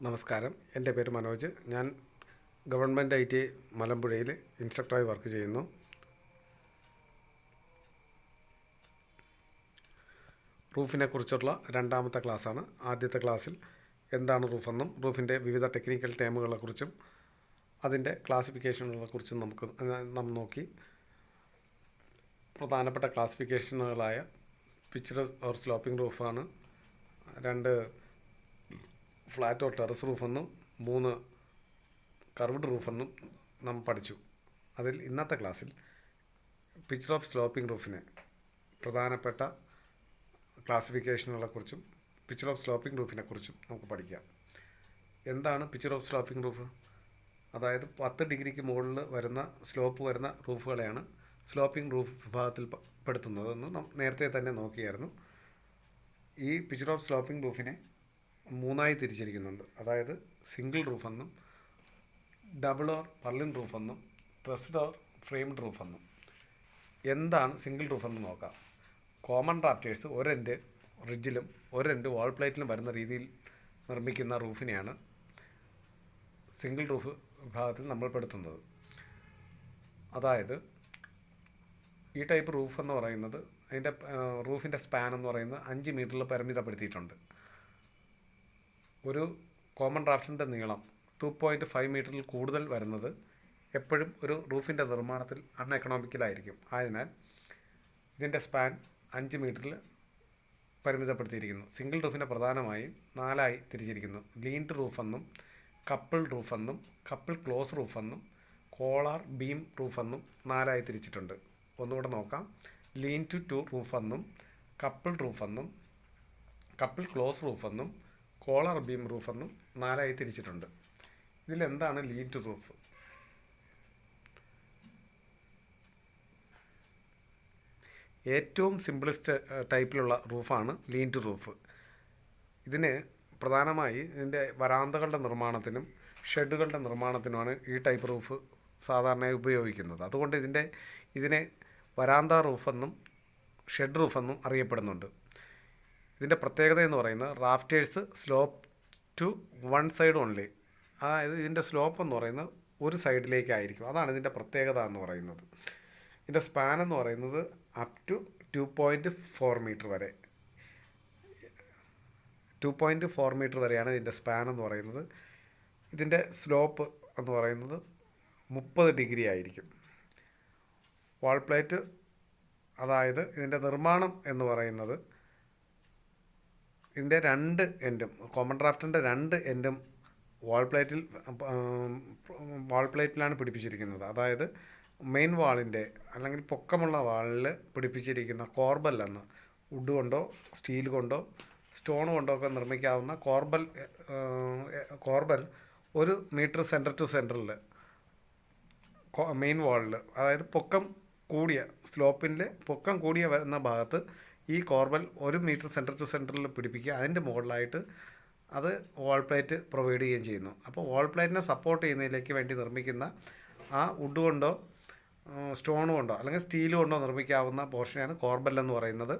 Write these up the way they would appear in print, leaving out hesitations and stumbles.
നമസ്കാരം, എൻ്റെ പേര് മനോജ്. ഞാൻ ഗവൺമെൻറ് IT മലമ്പുഴയിൽ ഇൻസ്ട്രക്ടറായി വർക്ക് ചെയ്യുന്നു. റൂഫിനെ കുറിച്ചുള്ള രണ്ടാമത്തെ ക്ലാസ്സാണ്. ആദ്യത്തെ ക്ലാസ്സിൽ എന്താണ് റൂഫെന്നും റൂഫിൻ്റെ വിവിധ ടെക്നിക്കൽ ടേമുകളെക്കുറിച്ചും അതിൻ്റെ ക്ലാസിഫിക്കേഷനുകളെക്കുറിച്ചും നാം നോക്കി. പ്രധാനപ്പെട്ട ക്ലാസിഫിക്കേഷനുകളായ പിച്ച്ഡ് ഓർ സ്ലോപ്പിംഗ് റൂഫാണ്, 2 ഫ്ലാറ്റ് ഓർ ടെറസ് റൂഫെന്നും 3 കർവ്ഡ് റൂഫെന്നും നാം പഠിച്ചു. അതിൽ ഇന്നത്തെ ക്ലാസ്സിൽ പിച്ച്ഡ് ഓഫ് സ്ലോപ്പിംഗ് റൂഫിനെ പ്രധാനപ്പെട്ട ക്ലാസിഫിക്കേഷനുകളെക്കുറിച്ചും പിച്ച്ഡ് ഓഫ് സ്ലോപ്പിംഗ് റൂഫിനെ കുറിച്ചും നമുക്ക് പഠിക്കാം. എന്താണ് പിച്ച്ഡ് ഓഫ് സ്ലോപ്പിംഗ് റൂഫ്? അതായത് 10 ഡിഗ്രിക്ക് മുകളിൽ വരുന്ന സ്ലോപ്പ് വരുന്ന റൂഫുകളെയാണ് സ്ലോപ്പിംഗ് റൂഫ് വിഭാഗത്തിൽ പെടുത്തുന്നതെന്ന് നാം നേരത്തെ തന്നെ നോക്കിയായിരുന്നു. ഈ പിച്ച്ഡ് ഓഫ് സ്ലോപ്പിംഗ് റൂഫിനെ 3ആയി തിരിച്ചിരിക്കുന്നുണ്ട്. അതായത് സിംഗിൾ റൂഫെന്നും ഡബിൾ ഓർ പർലിൻ റൂഫെന്നും ട്രസ്ഡ് ഓർ ഫ്രെയിംഡ് റൂഫെന്നും. എന്താണ് സിംഗിൾ റൂഫെന്ന് നോക്കാം. കോമൺ റാഫ്റ്റേഴ്സ് ഒരെൻഡ് റിഡ്ജിലും ഒരെൻഡ് വാൾ പ്ലേറ്റിലും വരുന്ന രീതിയിൽ നിർമ്മിക്കുന്ന റൂഫിനെയാണ് സിംഗിൾ റൂഫ് വിഭാഗത്തിൽ നമ്മൾ പെടുത്തുന്നത്. അതായത് ഈ ടൈപ്പ് റൂഫ് എന്ന് പറയുന്നത് അതിൻ്റെ റൂഫിൻ്റെ സ്പാൻ എന്ന് പറയുന്നത് 5 മീറ്ററിൽ പരിമിതപ്പെടുത്തിയിട്ടുണ്ട്. ഒരു കോമൺ റാഫ്റ്റിൻ്റെ നീളം 2.5 മീറ്ററിൽ കൂടുതൽ വരുന്നത് എപ്പോഴും ഒരു റൂഫിൻ്റെ നിർമ്മാണത്തിൽ അൺഎക്കണോമിക്കലായിരിക്കും. ആയതിനാൽ ഇതിൻ്റെ സ്പാൻ 5 മീറ്ററിൽ പരിമിതപ്പെടുത്തിയിരിക്കുന്നു. സിംഗിൾ റൂഫിനെ പ്രധാനമായും 4ആയി തിരിച്ചിരിക്കുന്നു. ലീൻഡ് റൂഫെന്നും കപ്പിൾ റൂഫെന്നും കപ്പിൾ ക്ലോസ് റൂഫെന്നും കോളാർ ബീം റൂഫെന്നും 4ആയി തിരിച്ചിട്ടുണ്ട്. ഒന്നുകൂടെ നോക്കാം. ലീൻ ടു റൂഫെന്നും കപ്പിൾ റൂഫെന്നും കപ്പിൾ ക്ലോസ് റൂഫെന്നും കോളർ ബീം റൂഫെന്നും 4ആയി തിരിച്ചിട്ടുണ്ട്. ഇതിലെന്താണ് ലീൻ ടു റൂഫ്? ഏറ്റവും സിംപിളിസ്റ്റ് ടൈപ്പിലുള്ള റൂഫാണ് ലീൻ ടു റൂഫ്. ഇതിന് പ്രധാനമായി ഇതിൻ്റെ വരാന്തകളുടെ നിർമ്മാണത്തിനും ഷെഡുകളുടെ നിർമ്മാണത്തിനുമാണ് ഈ ടൈപ്പ് റൂഫ് സാധാരണയായി ഉപയോഗിക്കുന്നത്. അതുകൊണ്ട് ഇതിനെ വരാന്ത റൂഫെന്നും ഷെഡ് റൂഫെന്നും അറിയപ്പെടുന്നുണ്ട്. ഇതിൻ്റെ പ്രത്യേകത എന്ന് പറയുന്നത് rafters slope to one side only. അതായത് ഇതിൻ്റെ സ്ലോപ്പ് എന്ന് പറയുന്നത് ഒരു സൈഡിലേക്കായിരിക്കും. അതാണ് ഇതിൻ്റെ പ്രത്യേകത എന്ന് പറയുന്നത്. ഇതിൻ്റെ സ്പാൻ എന്ന് പറയുന്നത് അപ് ടു 2.4 മീറ്റർ വരെ 2.4 മീറ്റർ വരെയാണ് ഇതിൻ്റെ സ്പാൻ എന്ന് പറയുന്നത്. ഇതിൻ്റെ സ്ലോപ്പ് എന്ന് പറയുന്നത് 30 ഡിഗ്രി ആയിരിക്കും. വാൾ പ്ലേറ്റ്, അതായത് ഇതിൻ്റെ നിർമ്മാണം എന്ന് പറയുന്നത് ഇതിൻ്റെ 2 എൻഡും കോമൺ ഡ്രാഫ്റ്റിൻ്റെ 2 എൻഡും വാൾ പ്ലേറ്റിലാണ് പിടിപ്പിച്ചിരിക്കുന്നത്. അതായത് മെയിൻ വാളിൻ്റെ അല്ലെങ്കിൽ പൊക്കമുള്ള വാളിൽ പിടിപ്പിച്ചിരിക്കുന്ന കോർബൽ എന്ന വുഡ് കൊണ്ടോ സ്റ്റീൽ കൊണ്ടോ സ്റ്റോൺ കൊണ്ടോ ഒക്കെ നിർമ്മിക്കാവുന്ന കോർബൽ 1 മീറ്റർ സെൻറ്റർ ടു സെൻറ്ററിൽ മെയിൻ വാളിൽ, അതായത് പൊക്കം കൂടിയ സ്ലോപ്പിൻ്റെ പൊക്കം കൂടിയ വരുന്ന ഭാഗത്ത് ഈ കോർബൽ 1 മീറ്റർ സെൻറ്റർ ടു സെൻറ്ററിൽ പിടിപ്പിക്കുക. അതിൻ്റെ മുകളിലായിട്ട് അത് വാൾ പ്ലേറ്റ് പ്രൊവൈഡ് ചെയ്യുകയും ചെയ്യുന്നു. അപ്പോൾ വാൾ പ്ലേറ്റിനെ സപ്പോർട്ട് ചെയ്യുന്നതിലേക്ക് വേണ്ടി നിർമ്മിക്കുന്ന ആ വുഡ് കൊണ്ടോ സ്റ്റോൺ കൊണ്ടോ അല്ലെങ്കിൽ സ്റ്റീൽ കൊണ്ടോ നിർമ്മിക്കാവുന്ന പോർഷനാണ് കോർബൽ എന്ന് പറയുന്നത്.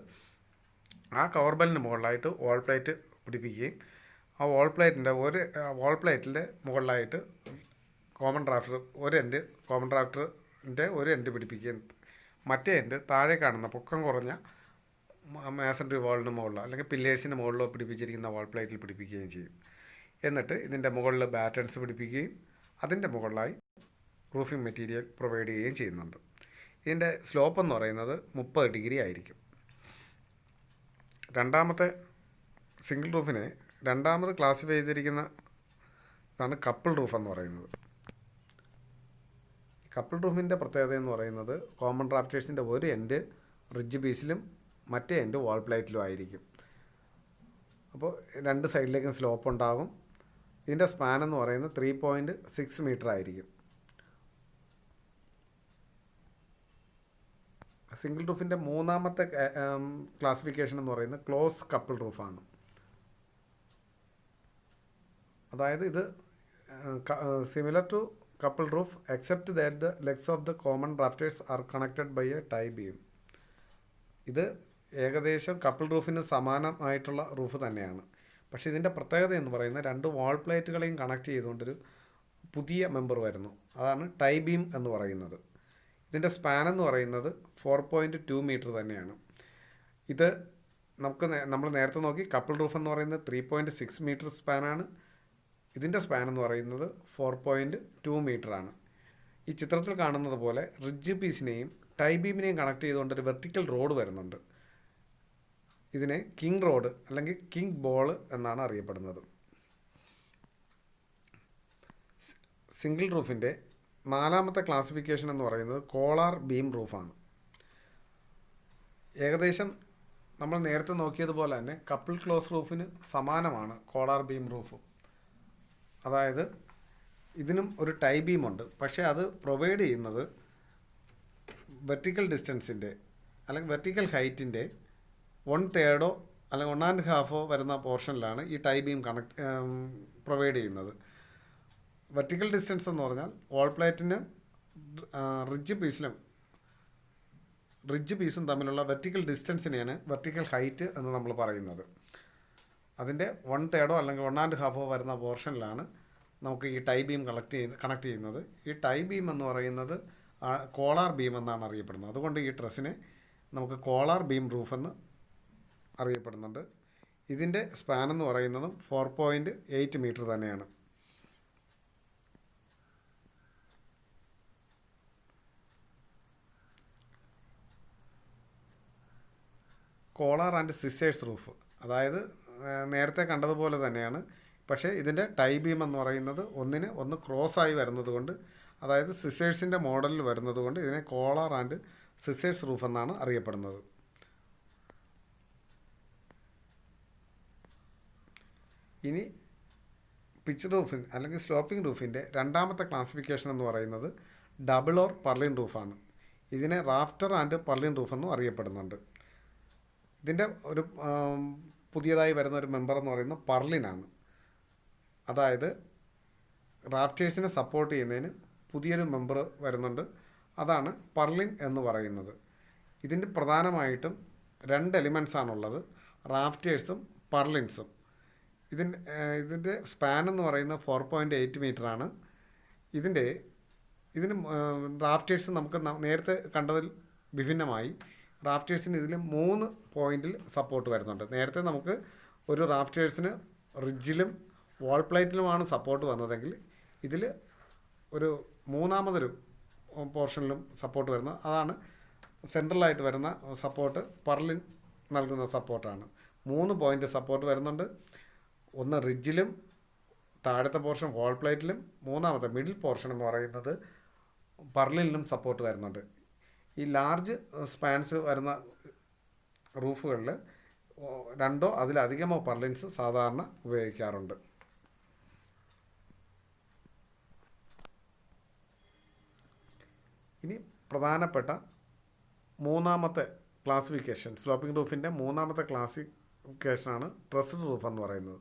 ആ കോർബലിന് മുകളിലായിട്ട് വാൾ പ്ലേറ്റ് പിടിപ്പിക്കുകയും ആ വാൾ പ്ലേറ്റിൻ്റെ മുകളിലായിട്ട് കോമൺ ഡ്രാഫ്റ്ററിൻ്റെ ഒരു എൻഡ് പിടിപ്പിക്കുകയും മറ്റേ എൻഡ് താഴെ കാണുന്ന പൊക്കം കുറഞ്ഞ മാസൻട്രി വാളിന് മുകളിലോ അല്ലെങ്കിൽ പില്ലേഴ്സിന് മുകളിലോ പിടിപ്പിച്ചിരിക്കുന്ന വാൾ പ്ലേറ്റിൽ പിടിപ്പിക്കുകയും ചെയ്യും. എന്നിട്ട് ഇതിൻ്റെ മുകളിൽ ബാറ്റൺസ് പിടിപ്പിക്കുകയും അതിൻ്റെ മുകളിലായി റൂഫിംഗ് മെറ്റീരിയൽ പ്രൊവൈഡ് ചെയ്യുകയും ചെയ്യുന്നുണ്ട്. ഇതിൻ്റെ സ്ലോപ്പ് എന്ന് പറയുന്നത് 30 ഡിഗ്രി ആയിരിക്കും. രണ്ടാമത്തെ സിംഗിൾ റൂഫിനെ രണ്ടാമത് ക്ലാസിഫൈ ചെയ്തിരിക്കുന്ന ഇതാണ് കപ്പിൾ റൂഫ് എന്ന് പറയുന്നത്. കപ്പിൾ റൂഫിൻ്റെ പ്രത്യേകത എന്ന് പറയുന്നത് കോമൺ റാഫ്റ്റേഴ്സിൻ്റെ ഒരു എൻഡ് റിഡ്ജ് ബേസിലും മറ്റേ എൻഡ് വാൾ പ്ലേറ്റിലും ആയിരിക്കും. അപ്പോൾ 2 സൈഡിലേക്കും സ്ലോപ്പ് ഉണ്ടാകും. ഇതിൻ്റെ സ്പാൻ എന്ന് പറയുന്നത് 3.6 മീറ്റർ ആയിരിക്കും. സിംഗിൾ റൂഫിൻ്റെ മൂന്നാമത്തെ ക്ലാസിഫിക്കേഷൻ എന്ന് പറയുന്നത് ക്ലോസ് കപ്പിൾ റൂഫാണ്. അതായത് ഇത് similar to couple roof except that the legs of the common rafters are connected by a tie beam. ഇത് ഏകദേശം കപ്പിൾ റൂഫിന് സമാനമായിട്ടുള്ള റൂഫ് തന്നെയാണ്. പക്ഷേ ഇതിൻ്റെ പ്രത്യേകത എന്ന് പറയുന്നത് 2 വാൾ പ്ലേറ്റുകളെയും കണക്ട് ചെയ്തുകൊണ്ടൊരു പുതിയ മെമ്പർ വരുന്നു. അതാണ് ടൈ ബീം എന്ന് പറയുന്നത്. ഇതിൻ്റെ സ്പാൻ എന്ന് പറയുന്നത് 4.2 മീറ്റർ തന്നെയാണ്. ഇത് നമ്മൾ നേരത്തെ നോക്കി കപ്പിൾ റൂഫ് എന്ന് പറയുന്നത് 3.6 മീറ്റർ സ്പാനാണ്. ഇതിൻ്റെ സ്പാൻ എന്ന് പറയുന്നത് 4.2 മീറ്റർ ആണ്. ഈ ചിത്രത്തിൽ കാണുന്നത് പോലെ റിഡ്ജ് പീസിനെയും ടൈ ബീമിനെയും കണക്ട് ചെയ്തുകൊണ്ടൊരു വെർട്ടിക്കൽ റോഡ് വരുന്നുണ്ട്. ഇതിനെ കിങ് റോഡ് അല്ലെങ്കിൽ കിങ് ബോൾ എന്നാണ് അറിയപ്പെടുന്നത്. സിംഗിൾ റൂഫിൻ്റെ 4ാമത്തെ ക്ലാസിഫിക്കേഷൻ എന്ന് പറയുന്നത് കോളാർ ബീം റൂഫാണ്. ഏകദേശം നമ്മൾ നേരത്തെ നോക്കിയതുപോലെ തന്നെ കപ്പിൾ ക്ലോസ് റൂഫിന് സമാനമാണ് കോളാർ ബീം റൂഫ്. അതായത് ഇതിനും ഒരു ടൈ ബീമുണ്ട്. പക്ഷേ അത് പ്രൊവൈഡ് ചെയ്യുന്നത് വെർട്ടിക്കൽ ഡിസ്റ്റൻസിൻ്റെ അല്ലെങ്കിൽ വെർട്ടിക്കൽ ഹൈറ്റിൻ്റെ 1/3 അല്ലെങ്കിൽ 1.5 വരുന്ന പോർഷനിലാണ് ഈ ടൈ ബീം പ്രൊവൈഡ് ചെയ്യുന്നത്. വെർട്ടിക്കൽ ഡിസ്റ്റൻസ് എന്ന് പറഞ്ഞാൽ വാൾ പ്ലേറ്റിന് റിഡ്ജ് പീസും തമ്മിലുള്ള വെർട്ടിക്കൽ ഡിസ്റ്റൻസിനെയാണ് വെർട്ടിക്കൽ ഹൈറ്റ് എന്ന് നമ്മൾ പറയുന്നത്. അതിൻ്റെ 1/3 അല്ലെങ്കിൽ 1.5 വരുന്ന പോർഷനിലാണ് നമുക്ക് ഈ ടൈ ബീം കണക്ട് ചെയ്യുന്നത്. ഈ ടൈ ബീം എന്ന് പറയുന്നത് കോളാർ ബീം എന്നാണ് അറിയപ്പെടുന്നത്. അതുകൊണ്ട് ഈ ട്രസ്സിനെ നമുക്ക് കോളാർ ബീം റൂഫ് എന്ന് അറിയപ്പെടുന്നുണ്ട്. ഇതിൻ്റെ സ്പാൻ എന്ന് പറയുന്നതും 4.8 മീറ്റർ തന്നെയാണ്. കോളാർ ആൻഡ് സിസേഴ്സ് റൂഫ്, അതായത് നേരത്തെ കണ്ടതുപോലെ തന്നെയാണ്. പക്ഷേ ഇതിൻ്റെ ടൈ ബീം എന്ന് പറയുന്നത് ഒന്ന് ക്രോസായി വരുന്നത് കൊണ്ട്, അതായത് സിസേഴ്സിൻ്റെ മോഡലിൽ വരുന്നത് കൊണ്ട് ഇതിനെ കോളാർ ആൻഡ് സിസേഴ്സ് റൂഫ് എന്നാണ് അറിയപ്പെടുന്നത്. ഇനി പിച്ച് റൂഫിൻ അല്ലെങ്കിൽ സ്ലോപ്പിംഗ് റൂഫിൻ്റെ 2ാമത്തെ ക്ലാസിഫിക്കേഷൻ എന്ന് പറയുന്നത് ഡബിൾ ഓർ പർലിൻ റൂഫാണ്. ഇതിനെ റാഫ്റ്റർ ആൻഡ് പർലിൻ റൂഫ് എന്നും അറിയപ്പെടുന്നുണ്ട്. ഇതിൻ്റെ ഒരു പുതിയതായി വരുന്ന ഒരു മെമ്പർ എന്ന് പറയുന്നത് പർലിനാണ്. അതായത് റാഫ്റ്റേഴ്സിനെ സപ്പോർട്ട് ചെയ്യുന്നതിന് പുതിയൊരു മെമ്പർ വരുന്നുണ്ട്. അതാണ് പർലിൻ എന്ന് പറയുന്നത്. ഇതിൻ്റെ പ്രധാനമായിട്ടും 2 എലിമെൻറ്റ്സ് ആണുള്ളത്, റാഫ്റ്റേഴ്സും പർലിൻസും. ഇതിൻ്റെ സ്പാൻ എന്ന് പറയുന്നത് 4.8 മീറ്ററാണ്. ഇതിന് റാഫ്റ്റേഴ്സ് നമുക്ക് നേരത്തെ കണ്ടതിൽ വിഭിന്നമായി റാഫ്റ്റേഴ്സിന് ഇതിൽ 3 പോയിന്റിൽ സപ്പോർട്ട് വരുന്നുണ്ട്. നേരത്തെ നമുക്ക് ഒരു റാഫ്റ്റേഴ്സിന് റിഡ്ജിലും വാൾ പ്ലേറ്റിലുമാണ് സപ്പോർട്ട് വന്നതെങ്കിൽ ഇതിൽ ഒരു 3ാമതൊരു പോർഷനിലും സപ്പോർട്ട് വരുന്നത്, അതാണ് സെൻട്രലായിട്ട് വരുന്ന സപ്പോർട്ട് പർലിൻ നൽകുന്ന സപ്പോർട്ടാണ്. 3 പോയിന്റ് സപ്പോർട്ട് വരുന്നുണ്ട്. ഒന്ന് റിഡ്ജിലും താഴത്തെ പോർഷൻ വാൾ പ്ലേറ്റിലും, 3ാമത്തെ മിഡിൽ പോർഷൻ എന്ന് പറയുന്നത് പർലിനിലും സപ്പോർട്ട് വരുന്നുണ്ട്. ഈ ലാർജ് സ്പാൻസ് വരുന്ന റൂഫുകളിൽ 2 അതിലധികമോ പർലിൻസ് സാധാരണ ഉപയോഗിക്കാറുണ്ട്. ഇനി പ്രധാനപ്പെട്ട 3ാമത്തെ ക്ലാസിഫിക്കേഷൻ, സ്ലോപ്പിംഗ് റൂഫിൻ്റെ 3ാമത്തെ ക്ലാസിഫിക്കേഷനാണ് ട്രസ്ഡ് റൂഫ് എന്ന് പറയുന്നത്.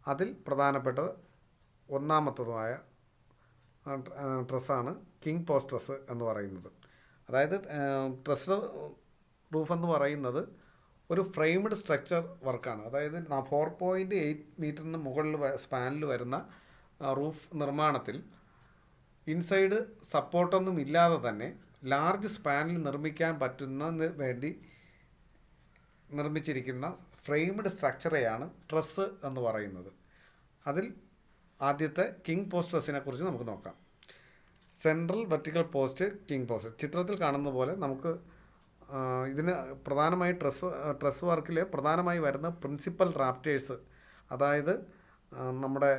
അതിൽ പ്രധാനപ്പെട്ടത് 1ാമത്തതുമായ ട്രസ്സാണ് കിങ് പോസ്റ്റ് ട്രസ് എന്ന് പറയുന്നത്. അതായത് ട്രസ്ഡ് റൂഫ് എന്ന് പറയുന്നത് ഒരു ഫ്രെയിംഡ് സ്ട്രക്ചർ വർക്കാണ്. അതായത് 4.8 മീറ്ററിന് മുകളിൽ സ്പാനിൽ വരുന്ന റൂഫ് നിർമ്മാണത്തിൽ ഇൻസൈഡ് സപ്പോർട്ടൊന്നും ഇല്ലാതെ തന്നെ ലാർജ് സ്പാനിൽ നിർമ്മിക്കാൻ പറ്റുന്നതിന് വേണ്ടി നിർമ്മിച്ചിരിക്കുന്ന ഫ്രെയിംഡ് സ്ട്രക്ചറെയാണ് ട്രസ് എന്ന് പറയുന്നത്. അതിൽ ആദ്യത്തെ കിങ് പോസ്റ്റ് ട്രസ്സിനെ കുറിച്ച് നമുക്ക് നോക്കാം. Central vertical post king post ചിത്രത്തിൽ കാണുന്ന പോലെ നമുക്ക് ഇതിന് പ്രധാനമായി ട്രസ് വർക്കിൽ പ്രധാനമായി വരുന്ന പ്രിൻസിപ്പൽ റാഫ്റ്റേഴ്സ്, അതായത് നമ്മുടെ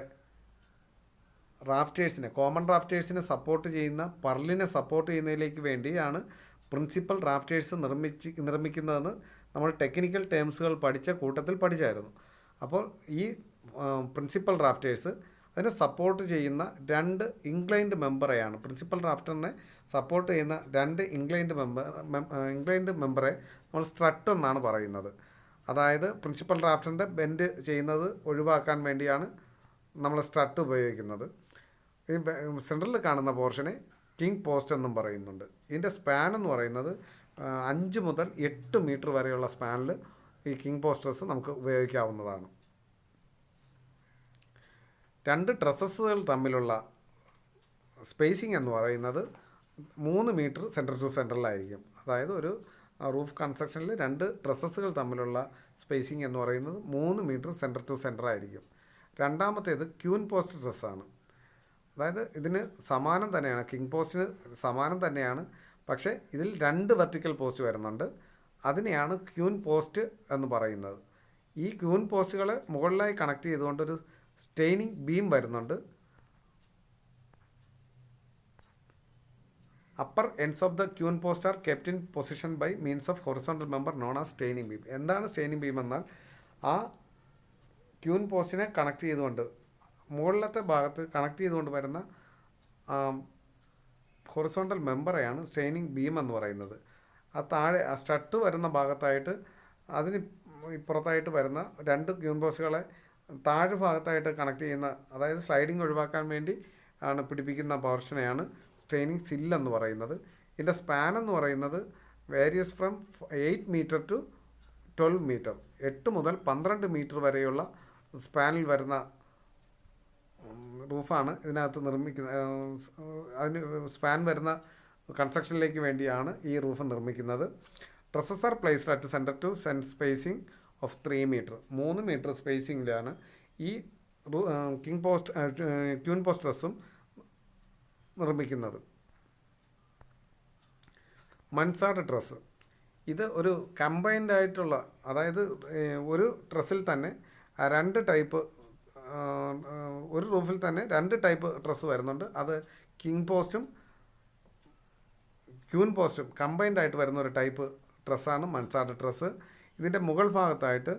റാഫ്റ്റേഴ്സിനെ കോമൺ റാഫ്റ്റേഴ്സിനെ സപ്പോർട്ട് ചെയ്യുന്ന പർലിനെ സപ്പോർട്ട് ചെയ്യുന്നതിലേക്ക് വേണ്ടിയാണ് പ്രിൻസിപ്പൽ റാഫ്റ്റേഴ്സ് നിർമ്മിക്കുന്നതെന്ന് നമ്മൾ ടെക്നിക്കൽ ടേംസുകൾ പഠിച്ച കൂട്ടത്തിൽ പഠിച്ചായിരുന്നു. അപ്പോൾ ഈ പ്രിൻസിപ്പൽ റാഫ്റ്റേഴ്സ് അതിനെ സപ്പോർട്ട് ചെയ്യുന്ന 2 ഇൻക്ലൈൻഡ് മെമ്പറെയാണ്, പ്രിൻസിപ്പൽ റാഫ്റ്ററിനെ സപ്പോർട്ട് ചെയ്യുന്ന 2 ഇൻക്ലൈൻഡ് മെമ്പറെ നമ്മൾ സ്ട്രട്ട് എന്നാണ് പറയുന്നത്. അതായത് പ്രിൻസിപ്പൽ റാഫ്റ്ററിൻ്റെ ബെൻഡ് ചെയ്യുന്നത് ഒഴിവാക്കാൻ വേണ്ടിയാണ് നമ്മൾ സ്ട്രട്ട് ഉപയോഗിക്കുന്നത്. ഈ സെൻട്രലിൽ കാണുന്ന പോർഷനെ കിങ് പോസ്റ്റ് എന്നും പറയുന്നുണ്ട്. ഇതിൻ്റെ സ്പാൻ എന്ന് പറയുന്നത് 5 മുതൽ 8 മീറ്റർ വരെയുള്ള സ്പാനിൽ ഈ കിങ് പോസ്റ്റേഴ്സ് നമുക്ക് ഉപയോഗിക്കാവുന്നതാണ്. രണ്ട് ട്രസ്സസുകൾ തമ്മിലുള്ള സ്പേസിംഗ് എന്ന് പറയുന്നത് 3 മീറ്റർ സെൻറ്റർ ടു സെൻറ്ററിലായിരിക്കും. അതായത് ഒരു റൂഫ് കൺസ്ട്രക്ഷനിൽ രണ്ട് ട്രസ്സസുകൾ തമ്മിലുള്ള സ്പേസിംഗ് എന്ന് പറയുന്നത് 3 മീറ്റർ സെൻറ്റർ ടു സെൻറ്റർ ആയിരിക്കും. രണ്ടാമത്തേത് ക്യൂൻ പോസ്റ്റ് ട്രസ്സാണ്. അതായത് ഇതിന് സമാനം തന്നെയാണ്, കിങ് പോസ്റ്റിന് സമാനം തന്നെയാണ്. പക്ഷേ ഇതിൽ 2 വെർട്ടിക്കൽ പോസ്റ്റ് വരുന്നുണ്ട്. അതിനെയാണ് ക്യൂൻ പോസ്റ്റ് എന്ന് പറയുന്നത്. ഈ ക്യൂൻ പോസ്റ്റുകളെ മുകളിലായി കണക്ട് ചെയ്തുകൊണ്ടൊരു സ്റ്റെയിനിങ് ബീം വരുന്നുണ്ട്. Upper ends of the queen post are kept in position by means of horizontal member known as straining beam. എന്താണ് സ്റ്റെയിനിങ് ബീം എന്നാൽ ആ ക്യൂൻ പോസ്റ്റിനെ കണക്ട് ചെയ്തുകൊണ്ട് മുകളിലത്തെ ഭാഗത്ത് കണക്ട് ചെയ്തുകൊണ്ട് വരുന്ന ഹൊറിസോണ്ടൽ മെമ്പറെയാണ് സ്റ്റെയിനിങ് ബീം എന്ന് പറയുന്നത്. ആ താഴെ ആ സ്റ്റഡ് വരുന്ന ഭാഗത്തായിട്ട് അതിന് ഇപ്പുറത്തായിട്ട് വരുന്ന 2 ക്യൂൻ പോസ്റ്റുകളെ താഴെ ഭാഗത്തായിട്ട് കണക്ട് ചെയ്യുന്ന, അതായത് സ്ലൈഡിങ് ഒഴിവാക്കാൻ വേണ്ടി ആണ് പിടിപ്പിക്കുന്ന പോർഷനെയാണ് സ്റ്റെയിനിങ് സിൽ എന്ന് പറയുന്നത്. ഇതിൻ്റെ സ്പാൻ എന്ന് പറയുന്നത് varies from 8 metre to 12 metre, 8 മുതൽ 12 മീറ്റർ വരെയുള്ള സ്പാനിൽ വരുന്ന റൂഫാണ് ഇതിനകത്ത് നിർമ്മിക്കുന്നത്. അതിന് സ്പാൻ വരുന്ന കൺസ്ട്രക്ഷനിലേക്ക് വേണ്ടിയാണ് ഈ റൂഫ് നിർമ്മിക്കുന്നത്. Trusses are placed at centre to spacing of 3 metre, 3 metre സ്പേസിങ്ങിലാണ് ഈ ക്യൂൻ പോസ്റ്റ് ട്രസ്സും നിർമ്മിക്കുന്നത്. മൻസാർഡ് ട്രസ്സ്, ഇത് ഒരു കമ്പൈൻഡ് ആയിട്ടുള്ള, അതായത് ഒരു ട്രസ്സിൽ തന്നെ 2 ടൈപ്പ്, ഒരു റൂഫിൽ തന്നെ 2 ടൈപ്പ് ട്രസ്സ് വരുന്നുണ്ട്. അത് കിങ് പോസ്റ്റും ക്യൂൻ പോസ്റ്റും കമ്പൈൻഡ് ആയിട്ട് വരുന്ന ഒരു ടൈപ്പ് ട്രസ്സാണ് മൻസാർഡ് ട്രസ്സ്. ഇതിൻ്റെ മുകൾ ഭാഗത്തായിട്ട്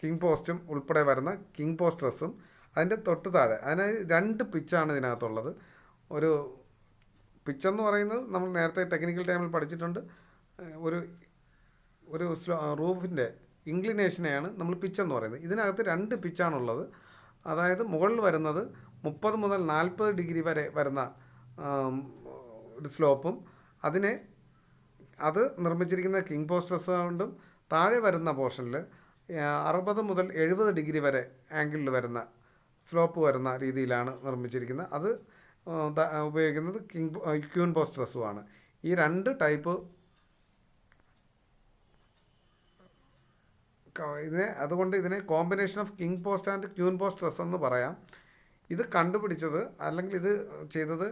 കിങ് പോസ്റ്റും ഉൾപ്പെടെ വരുന്ന കിങ് പോസ്റ്റ് ട്രസ്സും, അതിൻ്റെ തൊട്ട് താഴെ അതിന് 2 പിച്ചാണ് ഇതിനകത്തുള്ളത്. ഒരു പിച്ചെന്ന് പറയുന്നത് നമ്മൾ നേരത്തെ ടെക്നിക്കൽ ടൈമിൽ പഠിച്ചിട്ടുണ്ട്. ഒരു ഒരു റൂഫിൻ്റെ ഇൻക്ലിനേഷനെയാണ് നമ്മൾ പിച്ചെന്ന് പറയുന്നത്. ഇതിനകത്ത് 2 പിച്ചാണുള്ളത്. അതായത് മുകളിൽ വരുന്നത് 30 മുതൽ 40 ഡിഗ്രി വരെ വരുന്ന ഒരു സ്ലോപ്പും, അത് നിർമ്മിച്ചിരിക്കുന്ന കിങ് പോസ്റ്റ് ട്രസ് കൊണ്ടും, താഴെ വരുന്ന പോർഷനിൽ 60 മുതൽ 70 ഡിഗ്രി വരെ ആംഗിളിൽ വരുന്ന സ്ലോപ്പ് വരുന്ന രീതിയിലാണ് നിർമ്മിച്ചിരിക്കുന്നത്. അത് ഉപയോഗിക്കുന്നത് ക്യൂൻ പോസ്റ്റ് ട്രസ്സുമാണ്. ഈ 2 ടൈപ്പ് അതുകൊണ്ട് ഇതിനെ combination of king post and queen post truss എന്ന് പറയാം. ഇത് കണ്ടുപിടിച്ചത്, അല്ലെങ്കിൽ ഇത് ചെയ്തത്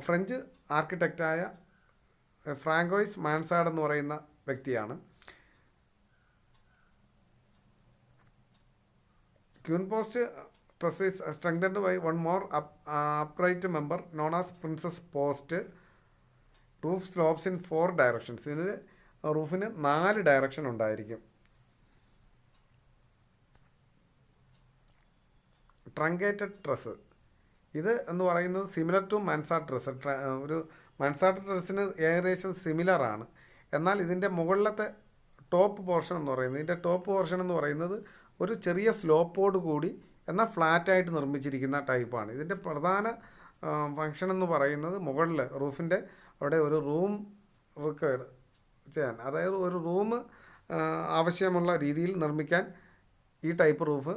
ഫ്രഞ്ച് ആർക്കിടെക്റ്റായ ഫ്രാങ്കോയിസ് മാൻസാർഡ് എന്ന് പറയുന്ന വ്യക്തിയാണ്. Queen post truss is strengthened by one more upright member known as princess post. Roof slopes in 4 directions. ഇതിന് റൂഫിന് 4 ഡയറക്ഷൻ ഉണ്ടായിരിക്കും. ട്രങ്കേറ്റഡ് ട്രസ്, ഇത് എന്ന് പറയുന്നത് സിമിലർ ടു മൻസാർഡ് ട്രസ്. ഒരു മൻസാർഡ് ട്രസ്സിന് ഏകദേശം സിമിലറാണ്. എന്നാൽ ഇതിൻ്റെ മുകളിലത്തെ ടോപ്പ് പോർഷൻ എന്ന് പറയുന്നത് ഒരു ചെറിയ സ്ലോപ്പോട് കൂടി എന്നാൽ ഫ്ലാറ്റായിട്ട് നിർമ്മിച്ചിരിക്കുന്ന ടൈപ്പാണ്. ഇതിൻ്റെ പ്രധാന ഫങ്ഷൻ എന്ന് പറയുന്നത് മുകളിൽ റൂഫിൻ്റെ അവിടെ ഒരു റൂം റിക്വയർഡ് ചെയ്യാൻ, അതായത് ഒരു റൂം ആവശ്യമുള്ള രീതിയിൽ നിർമ്മിക്കാൻ ഈ ടൈപ്പ് റൂഫ്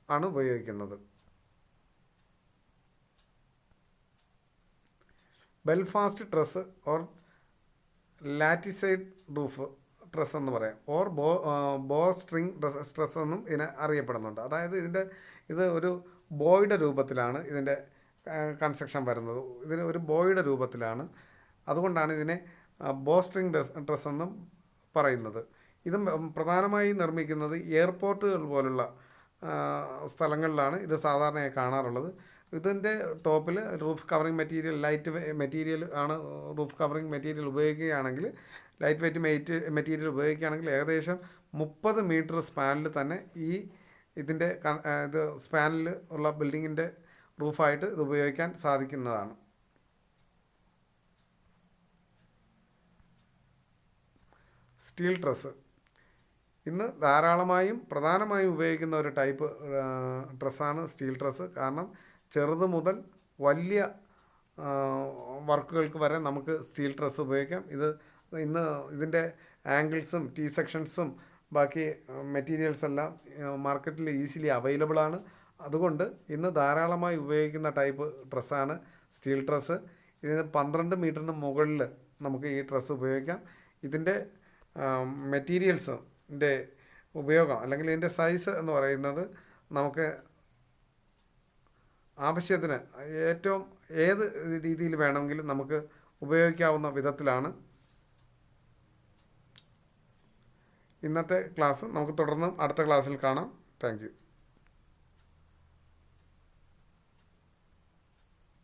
ആണ് ഉപയോഗിക്കുന്നത്. Belfast truss or latticed roof truss എന്ന് പറയാം, ഓർ ബോ സ്ട്രിങ് ട്രസ് എന്നും ഇതിനെ അറിയപ്പെടുന്നുണ്ട്. അതായത് ഇത് ഒരു ബോയുടെ രൂപത്തിലാണ് ഇതിൻ്റെ കൺസ്ട്രക്ഷൻ വരുന്നത്. ഇതിന് ഒരു ബോയുടെ രൂപത്തിലാണ്, അതുകൊണ്ടാണ് ഇതിനെ ബോ സ്ട്രിങ് ട്രസ് എന്നും പറയുന്നത്. ഇത് പ്രധാനമായി നിർമ്മിക്കുന്നത് എയർപോർട്ടുകൾ പോലുള്ള സ്ഥലങ്ങളിലാണ് ഇത് സാധാരണയായി കാണാറുള്ളത്. ഇതിൻ്റെ ടോപ്പിൽ roof covering material, light material ആണ് റൂഫ് കവറിങ് മെറ്റീരിയൽ ഉപയോഗിക്കുകയാണെങ്കിൽ, ലൈറ്റ് വെയ്റ്റ് മെറ്റീരിയൽ ഉപയോഗിക്കുകയാണെങ്കിൽ ഏകദേശം 30 മീറ്റർ സ്പാനിൽ തന്നെ ഇതിൻ്റെ സ്പാനിൽ ഉള്ള ബിൽഡിങ്ങിൻ്റെ റൂഫായിട്ട് ഇത് ഉപയോഗിക്കാൻ സാധിക്കുന്നതാണ്. സ്റ്റീൽ ട്രസ്, ഇന്ന് പ്രധാനമായും ഉപയോഗിക്കുന്ന ഒരു ടൈപ്പ് ട്രസ്സാണ് സ്റ്റീൽ ട്രസ്. കാരണം ചെറുത് മുതൽ വലിയ വർക്കുകൾക്ക് വരെ നമുക്ക് സ്റ്റീൽ ട്രസ് ഉപയോഗിക്കാം. ഇന്ന് ഇതിൻ്റെ ആംഗിൾസും സെക്ഷൻസും ബാക്കി മെറ്റീരിയൽസ് എല്ലാം മാർക്കറ്റിൽ ഈസിലി അവൈലബിൾ ആണ്. അതുകൊണ്ട് ഇന്ന് ധാരാളമായി ഉപയോഗിക്കുന്ന ടൈപ്പ് ഡ്രസ്സാണ് സ്റ്റീൽ ഡ്രസ്സ്. ഇതിന് 12 മീറ്ററിന് മുകളിൽ നമുക്ക് ഈ ഡ്രസ്സ് ഉപയോഗിക്കാം. ഇതിൻ്റെ മെറ്റീരിയൽസിൻ്റെ ഉപയോഗം അല്ലെങ്കിൽ ഇതിൻ്റെ സൈസ് എന്ന് പറയുന്നത് നമുക്ക് ആവശ്യത്തിന് ഏറ്റവും ഏത് രീതിയിൽ വേണമെങ്കിലും നമുക്ക് ഉപയോഗിക്കാവുന്ന വിധത്തിലാണ്. ഇന്നത്തെ ക്ലാസ് നമുക്ക് തുടർന്നും അടുത്ത ക്ലാസ്സിൽ കാണാം. Thank you.